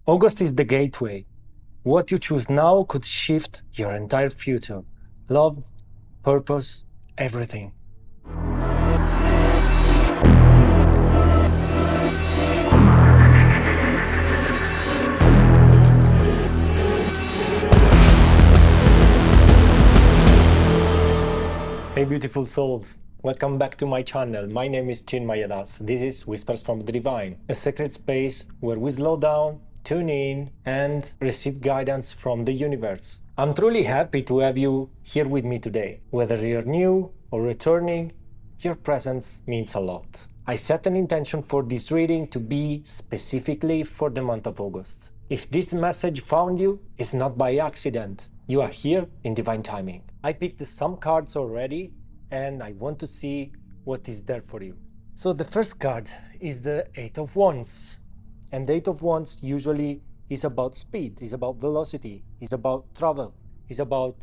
August is the gateway. What you choose now could shift your entire future. Love, purpose, everything. Hey beautiful souls, welcome back to my channel. My name is Chinmay Das. This is Whispers from the Divine, a sacred space where we slow down, tune in and receive guidance from the universe. I'm truly happy to have you here with me today. Whether you're new or returning, your presence means a lot. I set an intention for this reading to be specifically for the month of August. If this message found you, it's not by accident. You are here in divine timing. I picked some cards already and I want to see what is there for you. So the first card is the Eight of Wands. And the Eight of Wands usually is about speed, is about velocity, is about travel, is about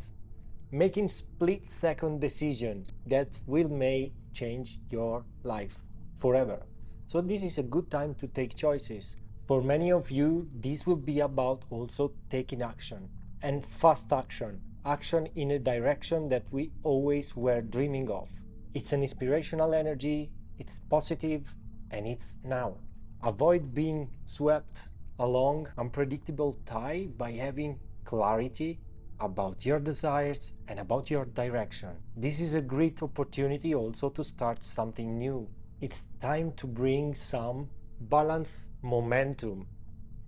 making split-second decisions that may change your life forever. So this is a good time to take choices. For many of you, this will be about also taking action, and fast action. Action in a direction that we always were dreaming of. It's an inspirational energy, it's positive, and it's now. Avoid being swept along unpredictable tide by having clarity about your desires and about your direction. This is a great opportunity also to start something new. It's time to bring some balance, momentum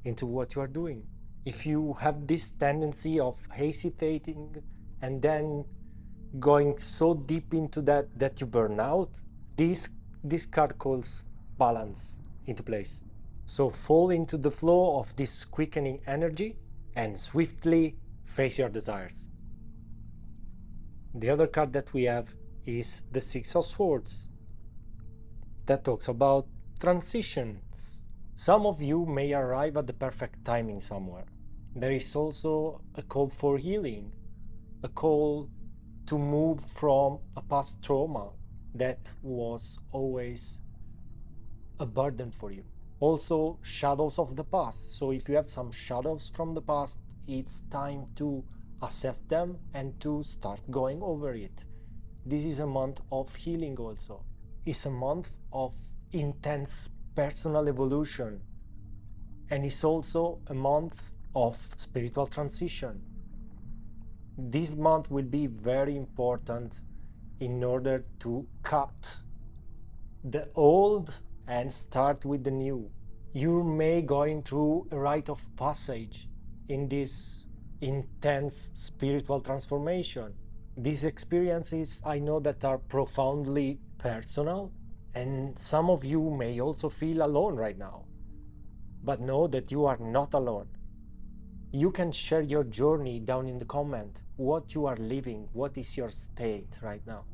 into what you are doing. If you have this tendency of hesitating and then going so deep into that you burn out, this card calls balance into place. So fall into the flow of this quickening energy and swiftly face your desires. The other card that we have is the Six of Swords. That talks about transitions. Some of you may arrive at the perfect timing somewhere. There is also a call for healing, a call to move from a past trauma that was always a burden for you. Also, shadows of the past. So if you have some shadows from the past, it's time to assess them and to start going over it. This is a month of healing also. It's a month of intense personal evolution. And it's also a month of spiritual transition. This month will be very important in order to cut the old and start with the new. You may going through a rite of passage in this intense spiritual transformation. These experiences, I know, that are profoundly personal, and some of you may also feel alone right now. But know that you are not alone. You can share your journey down in the comment, what you are living, what is your state right now.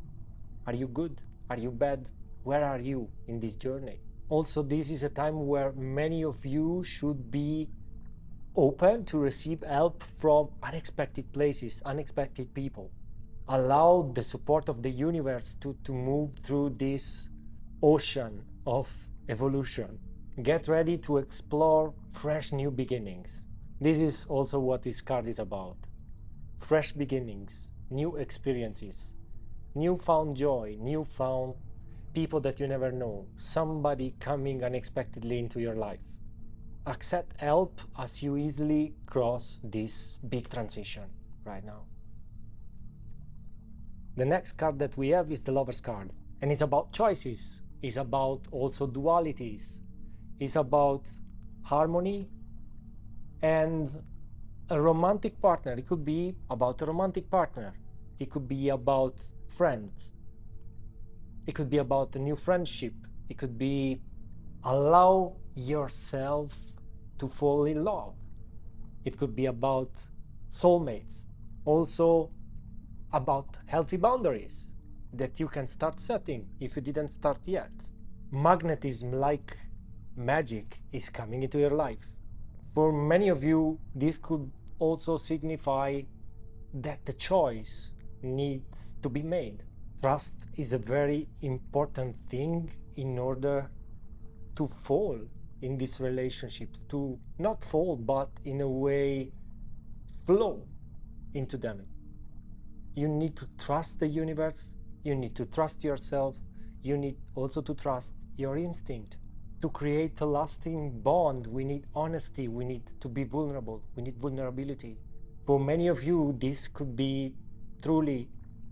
Are you good? Are you bad? Where are you in this journey? Also, this is a time where many of you should be open to receive help from unexpected places, unexpected people. Allow the support of the universe to move through this ocean of evolution. Get ready to explore fresh new beginnings. This is also what this card is about. Fresh beginnings, new experiences, newfound joy, newfound people that you never know, somebody coming unexpectedly into your life. Accept help as you easily cross this big transition right now. The next card that we have is the Lover's card, and it's about choices. It's about also dualities. It's about harmony and a romantic partner. It could be about a romantic partner. It could be about friends. It could be about a new friendship. It could be allow yourself to fall in love. It could be about soulmates. Also about healthy boundaries that you can start setting if you didn't start yet. Magnetism, like magic, is coming into your life. For many of you, this could also signify that the choice needs to be made. Trust is a very important thing in order to fall in these relationships, to not fall, but in a way flow into them. You need to trust the universe, you need to trust yourself, you need also to trust your instinct. To create a lasting bond, we need honesty, we need to be vulnerable, we need vulnerability. For many of you, this could be truly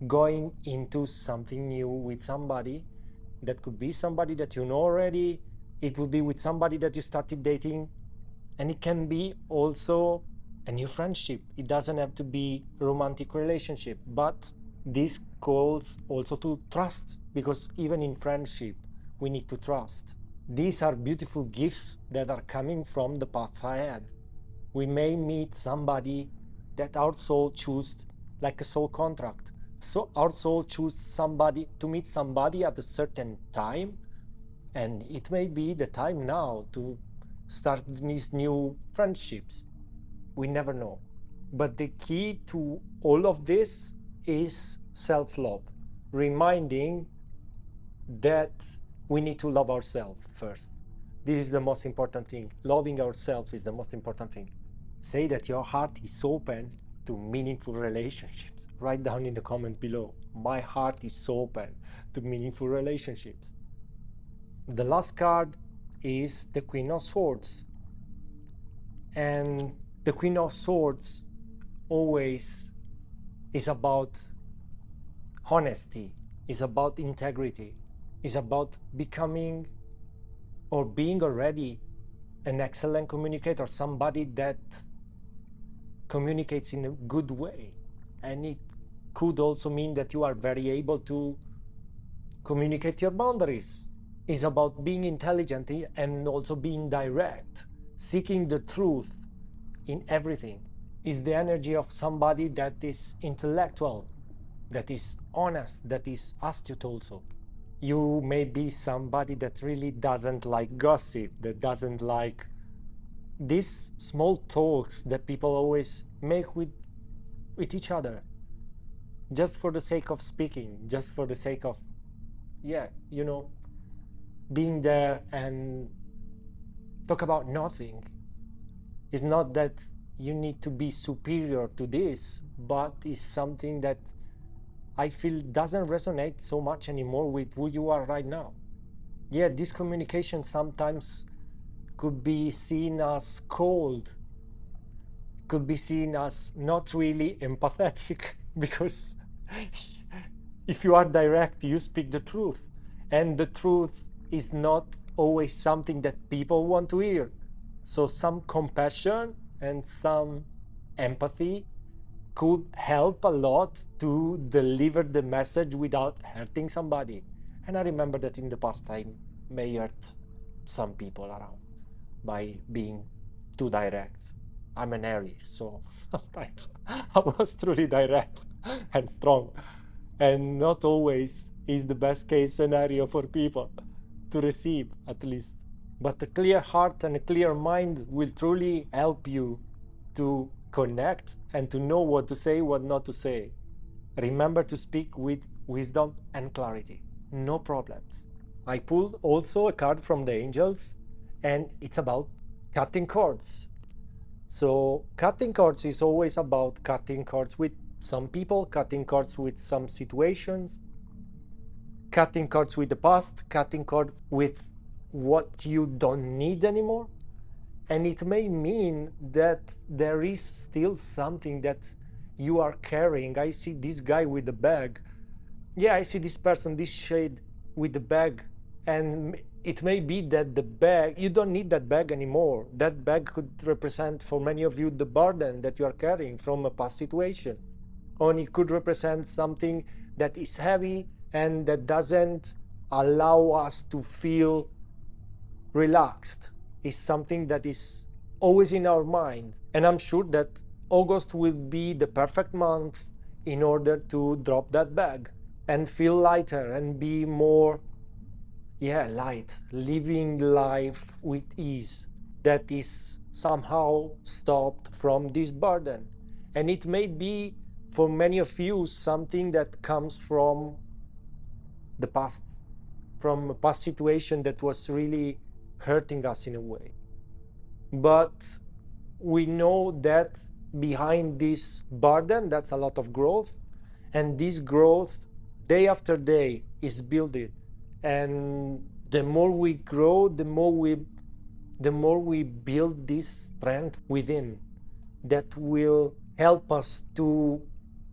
going into something new with somebody. That could be somebody that you know already, it would be with somebody that you started dating, and it can be also a new friendship. It doesn't have to be a romantic relationship, but this calls also to trust, because even in friendship, we need to trust. These are beautiful gifts that are coming from the path ahead. We may meet somebody that our soul chose, like a soul contract. So our soul choose somebody to meet somebody at a certain time, and it may be the time now to start these new friendships. We never know. But the key to all of this is self-love, reminding that we need to love ourselves first. This is the most important thing. Loving ourselves is the most important thing. Say that your heart is open to meaningful relationships. Write down in the comments below, my heart is open to meaningful relationships. The last card is the Queen of Swords. And the Queen of Swords always is about honesty, is about integrity, is about becoming or being already an excellent communicator, somebody that communicates in a good way. And it could also mean that you are very able to communicate your boundaries. It's about being intelligent and also being direct, seeking the truth in everything. Is the energy of somebody that is intellectual, that is honest, that is astute also. You may be somebody that really doesn't like gossip, that doesn't like these small talks that people always make with each other, just for the sake of speaking, just for the sake of, being there and talk about nothing. It's not that you need to be superior to this, but it's something that I feel doesn't resonate so much anymore with who you are right now. Yeah, this communication sometimes could be seen as cold, could be seen as not really empathetic, because if you are direct, you speak the truth. And the truth is not always something that people want to hear. So some compassion and some empathy could help a lot to deliver the message without hurting somebody. And I remember that in the past I may hurt some people around by being too direct. I'm an Aries, so sometimes I was truly direct and strong. And not always is the best case scenario for people to receive, at least. But a clear heart and a clear mind will truly help you to connect and to know what to say, what not to say. Remember to speak with wisdom and clarity. No problems. I pulled also a card from the angels, and it's about cutting cords. So cutting cords is always about cutting cords with some people, cutting cords with some situations, cutting cords with the past, cutting cords with what you don't need anymore. And it may mean that there is still something that you are carrying. I see this guy with the bag. Yeah, I see this person, this shade with the bag. And it may be that the bag, you don't need that bag anymore. That bag could represent for many of you the burden that you are carrying from a past situation. Or it could represent something that is heavy and that doesn't allow us to feel relaxed. Is something that is always in our mind. And I'm sure that August will be the perfect month in order to drop that bag and feel lighter and be more, light, living life with ease that is somehow stopped from this burden. And it may be for many of you something that comes from the past, from a past situation that was really hurting us in a way. But we know that behind this burden, that's a lot of growth. And this growth, day after day, is building. And the more we grow, the more we build this strength within that will help us to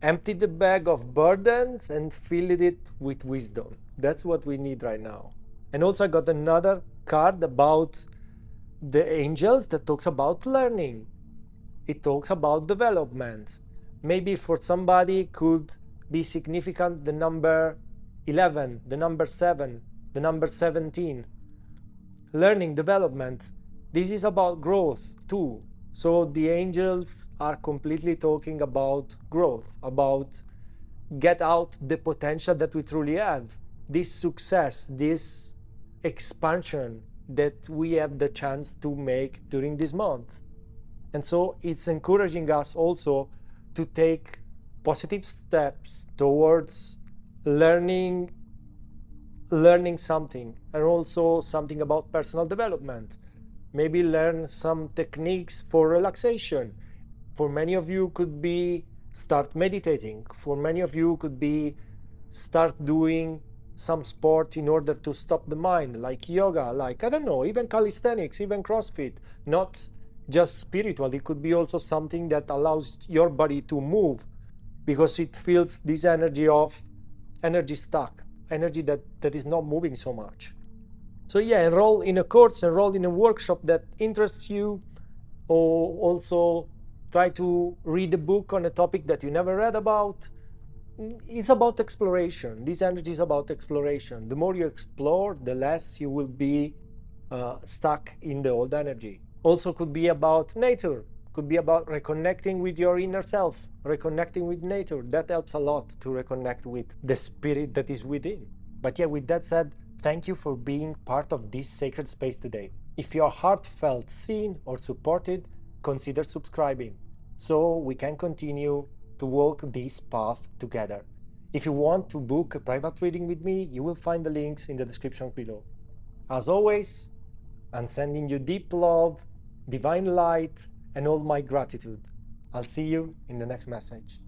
empty the bag of burdens and fill it with wisdom. That's what we need right now. And also I got another card about the angels that talks about learning. It talks about development. Maybe for somebody could be significant the number 11, the number 7, the number 17. Learning, development. This is about growth too. So the angels are completely talking about growth, about get out the potential that we truly have, this success, this expansion that we have the chance to make during this month. And so it's encouraging us also to take positive steps towards learning something, and also something about personal development. Maybe learn some techniques for relaxation. For many of you could be start meditating. For many of you could be start doing some sport in order to stop the mind, like yoga, like, I don't know, even calisthenics, even CrossFit. Not just spiritual, it could be also something that allows your body to move, because it feels this energy of energy stuck, energy that is not moving so much. So yeah, enroll in a course, enroll in a workshop that interests you, or also try to read a book on a topic that you never read about. It's about exploration. This energy is about exploration. The more you explore, the less you will be stuck in the old energy. Also could be about nature, could be about reconnecting with your inner self, reconnecting with nature. That helps a lot to reconnect with the spirit that is within. But yeah, with that said, thank you for being part of this sacred space today. If your heart felt seen or supported, consider subscribing so we can continue to walk this path together. If you want to book a private reading with me, you will find the links in the description below. As always, I'm sending you deep love, divine light, and all my gratitude. I'll see you in the next message.